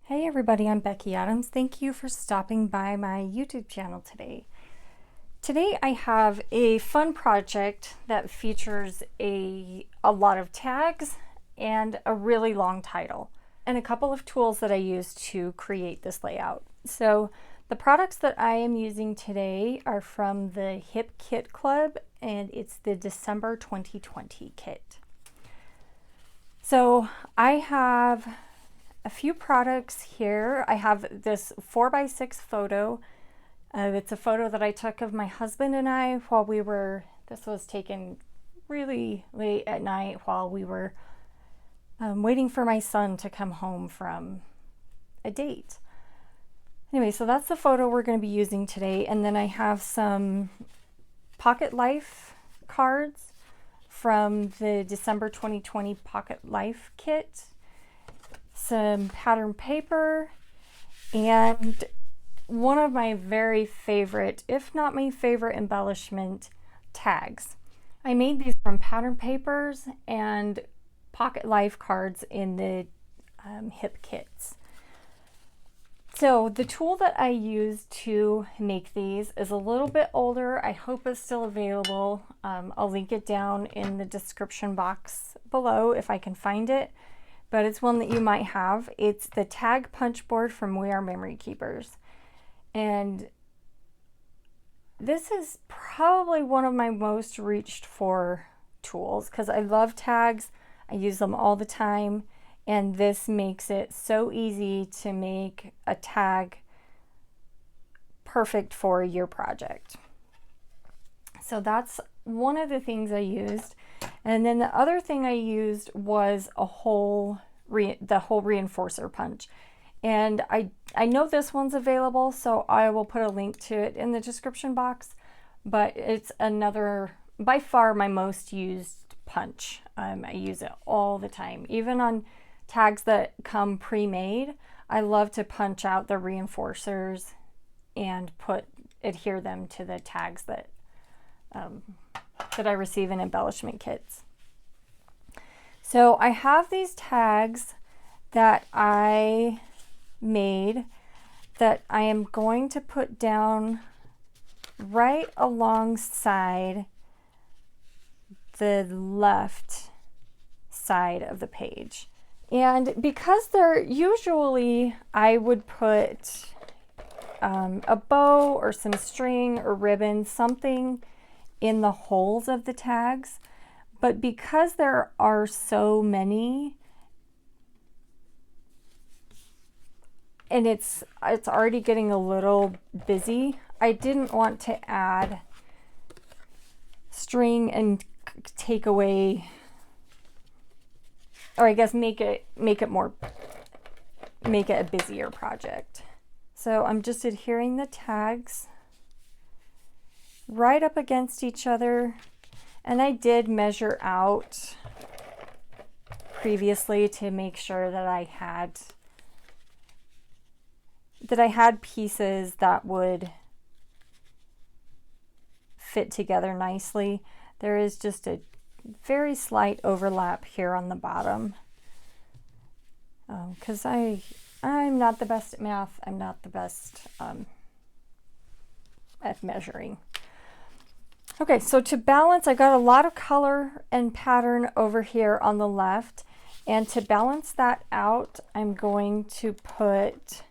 Hey everybody, I'm Becky Adams. Thank you for stopping by my YouTube channel today. Today I have a fun project that features a lot of tags and a really long title and a couple of tools that I used to create this layout. So the products that I am using today are from the Hip Kit Club, and it's the December 2020 kit. So I have a few products here. I have this 4x6 photo. It's a photo that I took of my husband and I while this was taken really late at night while we were waiting for my son to come home from a date. Anyway, so that's the photo we're going to be using today. And then I have some Pocket Life cards from the December 2020 Pocket Life kit, some pattern paper, and one of my very favorite, if not my favorite embellishment, tags. I made these from pattern papers and Pocket Life cards in the hip kits. So the tool that I used to make these is a little bit older. I hope it's still available. I'll link it down in the description box below if I can find it, but it's one that you might have. It's the tag punch board from We Are Memory Keepers. And this is probably one of my most reached for tools because I love tags. I use them all the time, and this makes it so easy to make a tag perfect for your project. So that's one of the things I used. And then the other thing I used was the whole reinforcer punch. And I know this one's available, so I will put a link to it in the description box, but it's another, by far my most used punch. I use it all the time. Even on tags that come pre-made, I love to punch out the reinforcers and adhere them to the tags that I receive in embellishment kits. So I have these tags that I made that I am going to put down right alongside the left side of the page. And because they're usually, I would put a bow or some string or ribbon, something in the holes of the tags. But because there are so many, and it's already getting a little busy, I didn't want to add string and take away, or I guess make it a busier project. So I'm just adhering the tags right up against each other, and I did measure out previously to make sure that I had pieces that would fit together nicely. There is just a very slight overlap here on the bottom because I'm not the best at math. I'm not the best at measuring. Okay, so to balance, I got a lot of color and pattern over here on the left, and to balance that out, I'm going to put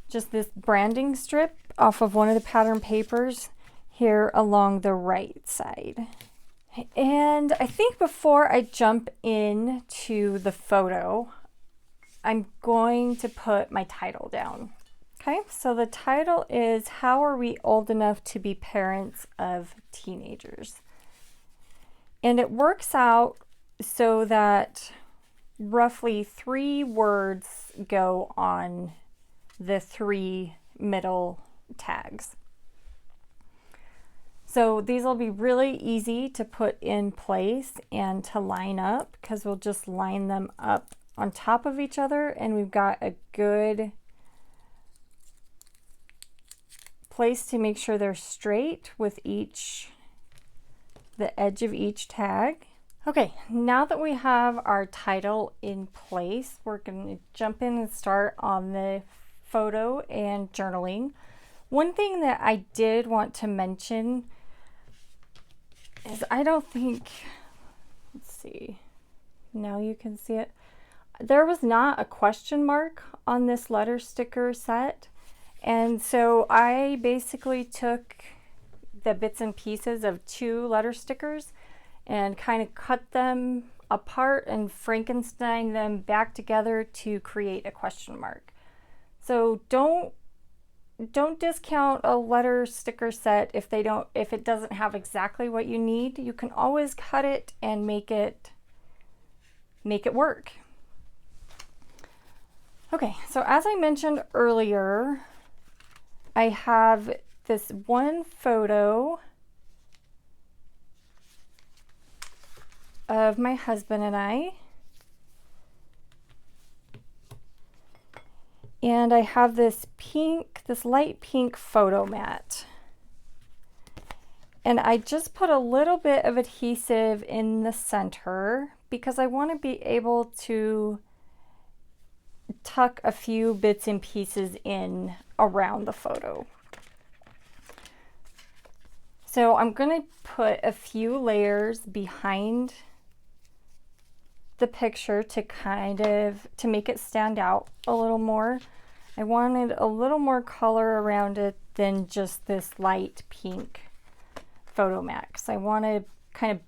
just this branding strip off of one of the pattern papers here along the right side. And I think before I jump into the photo, I'm going to put my title down. Okay, so the title is How Are We Old Enough to Be Parents of Teenagers? And it works out so that roughly 3 words go on the 3 middle tags. So these will be really easy to put in place and to line up because we'll just line them up on top of each other, and we've got a good place to make sure they're straight with the edge of each tag. Okay, now that we have our title in place, we're going to jump in and start on the photo and journaling. One thing that I did want to mention is I don't think, let's see, now you can see it. There was not a question mark on this letter sticker set. And so I basically took the bits and pieces of 2 letter stickers and kind of cut them apart and Frankenstein them back together to create a question mark. So don't discount a letter sticker set if it doesn't have exactly what you need. You can always cut it and make it work. Okay, so as I mentioned earlier, I have this one photo of my husband and I. And I have this light pink photo mat. And I just put a little bit of adhesive in the center because I want to be able to tuck a few bits and pieces in around the photo. So I'm going to put a few layers behind the picture to make it stand out a little more. I wanted a little more color around it than just this light pink photo mat. So I want to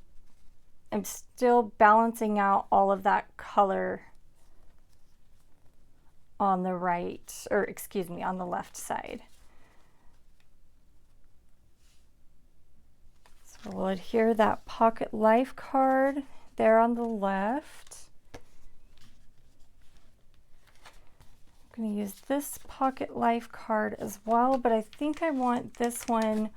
I'm still balancing out all of that color on the right, or excuse me, on the left side. So we'll adhere that pocket life card there on the left. I'm going to use this pocket life card as well, but I think I want this one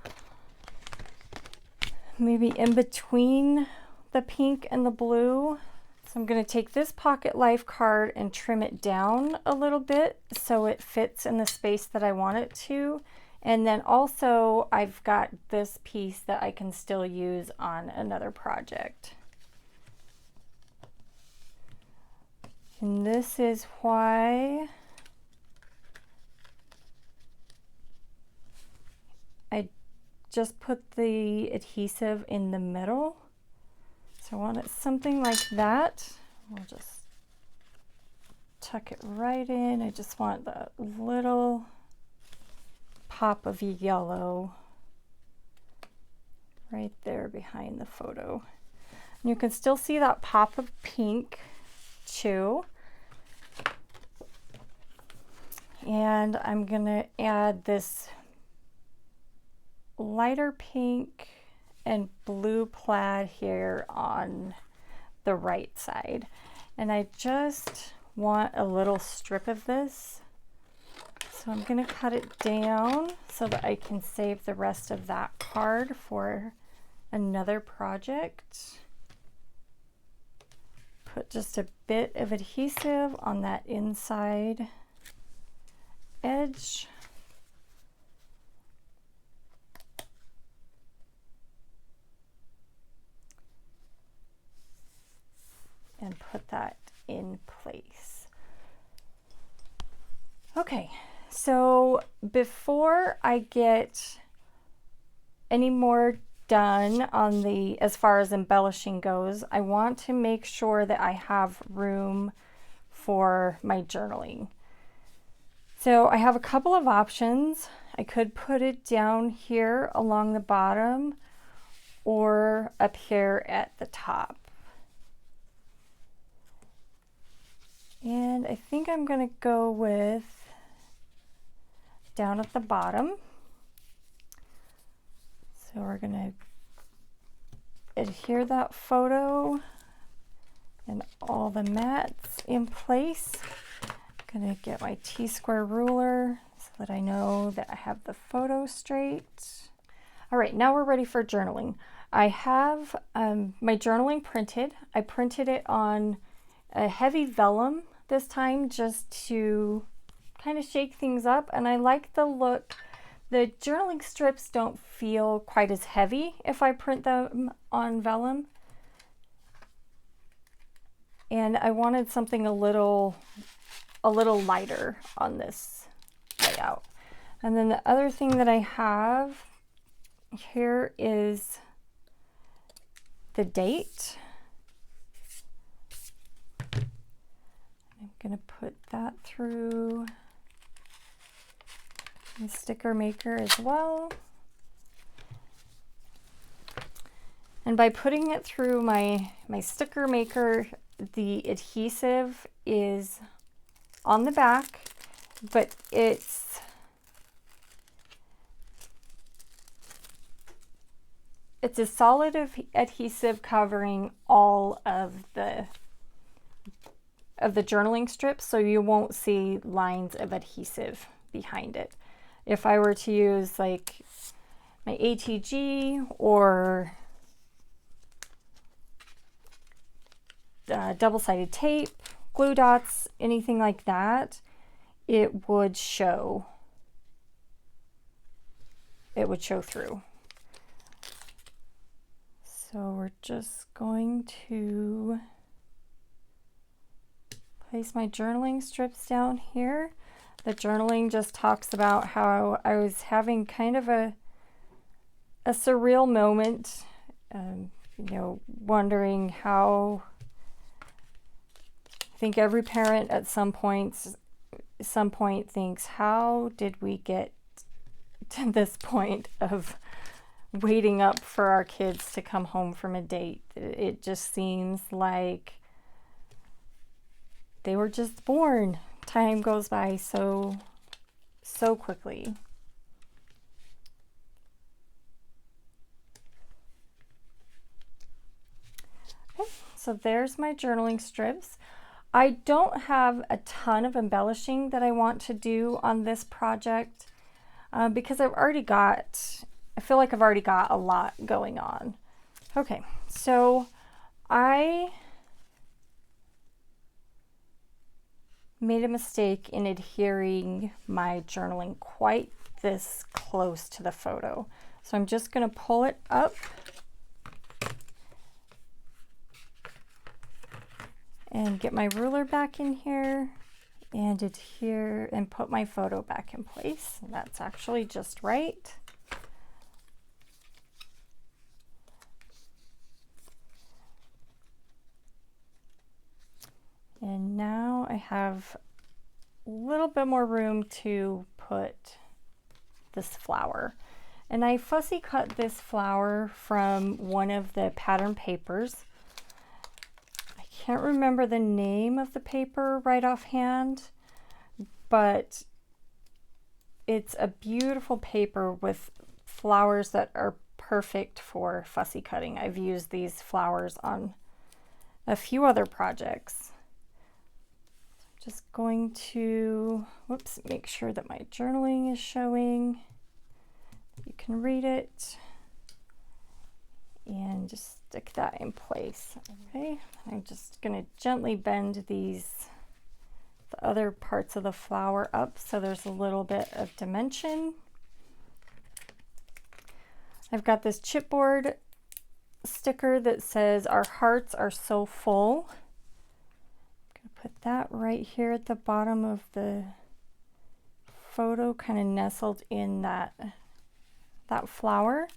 maybe in between the pink and the blue. So I'm going to take this pocket life card and trim it down a little bit so it fits in the space that I want it to. And then also I've got this piece that I can still use on another project. And this is why I just put the adhesive in the middle. So I want it something like that. We'll just tuck it right in. I just want that little pop of yellow right there behind the photo. And you can still see that pop of pink too. And I'm gonna add this lighter pink and blue plaid here on the right side. And I just want a little strip of this. So I'm going to cut it down so that I can save the rest of that card for another project. Put just a bit of adhesive on that inside edge. And put that in place. Okay, so before I get any more done on the, as far as embellishing goes, I want to make sure that I have room for my journaling. So I have a couple of options. I could put it down here along the bottom or up here at the top. And I think I'm going to go with down at the bottom. So we're going to adhere that photo and all the mats in place. I'm going to get my T-square ruler so that I know that I have the photo straight. All right, now we're ready for journaling. I have my journaling printed. I printed it on a heavy vellum this time just to kind of shake things up, and I like the look. The journaling strips don't feel quite as heavy if I print them on vellum. and I wanted something a little lighter on this layout. And then the other thing that I have here is the date. I'm gonna put that through the sticker maker as well. And by putting it through my sticker maker, the adhesive is on the back, but it's a solid adhesive covering all of the journaling strips, so you won't see lines of adhesive behind it. If I were to use like my ATG or double-sided tape, glue dots, anything like that, it would show through. So we're just going to place my journaling strips down here. The journaling just talks about how I was having kind of a surreal moment, you know, wondering how, I think every parent at some point thinks, how did we get to this point of waiting up for our kids to come home from a date? It just seems like they were just born. Time goes by so quickly. Okay, so there's my journaling strips. I don't have a ton of embellishing that I want to do on this project because I feel like I've already got a lot going on. Okay, so I made a mistake in adhering my journaling quite this close to the photo. So I'm just going to pull it up and get my ruler back in here and adhere and put my photo back in place. And that's actually just right. And now I have a little bit more room to put this flower. And I fussy cut this flower from one of the pattern papers. I can't remember the name of the paper right offhand, but it's a beautiful paper with flowers that are perfect for fussy cutting. I've used these flowers on a few other projects. Just going to, whoops, make sure that my journaling is showing. You can read it and just stick that in place. Okay, I'm just going to gently bend the other parts of the flower up so there's a little bit of dimension. I've got this chipboard sticker that says "Our hearts are so full." Put that right here at the bottom of the photo, kind of nestled in that flower.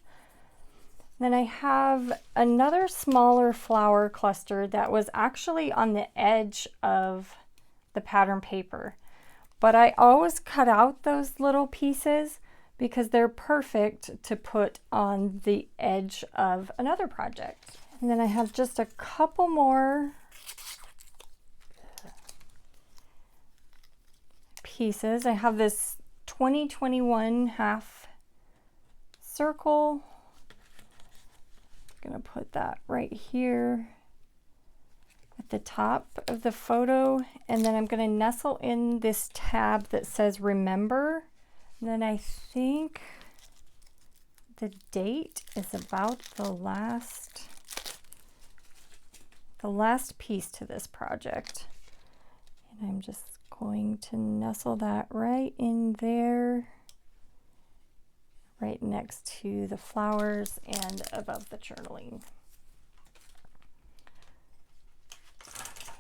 Then I have another smaller flower cluster that was actually on the edge of the pattern paper, but I always cut out those little pieces because they're perfect to put on the edge of another project. And then I have just a couple more pieces. I have this 2021 half circle. I'm gonna put that right here at the top of the photo, and then I'm gonna nestle in this tab that says remember. And then I think the date is about the last piece to this project. And I'm just going to nestle that right in there, right next to the flowers and above the journaling.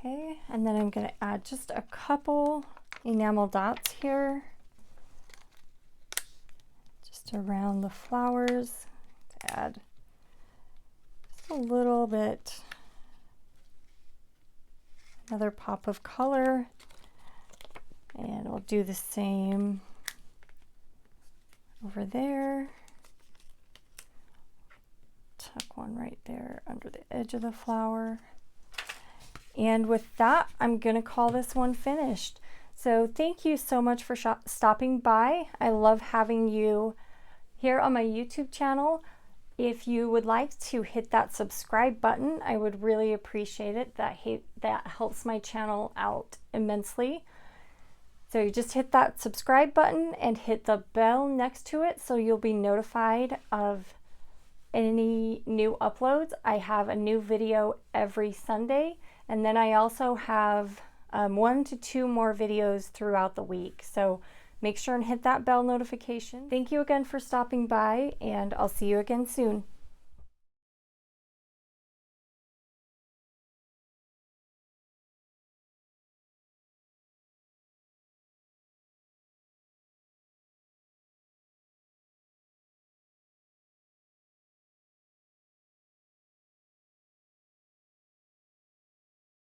Okay, and then I'm going to add just a couple enamel dots here, just around the flowers, to add just a little bit, another pop of color. And we'll do the same over there. Tuck one right there under the edge of the flower. And with that, I'm going to call this one finished. So thank you so much for stopping by. I love having you here on my YouTube channel. If you would like to hit that subscribe button, I would really appreciate it. That helps my channel out immensely. So you just hit that subscribe button and hit the bell next to it so you'll be notified of any new uploads. I have a new video every Sunday, and then I also have 1 to 2 more videos throughout the week. So make sure and hit that bell notification. Thank you again for stopping by, and I'll see you again soon.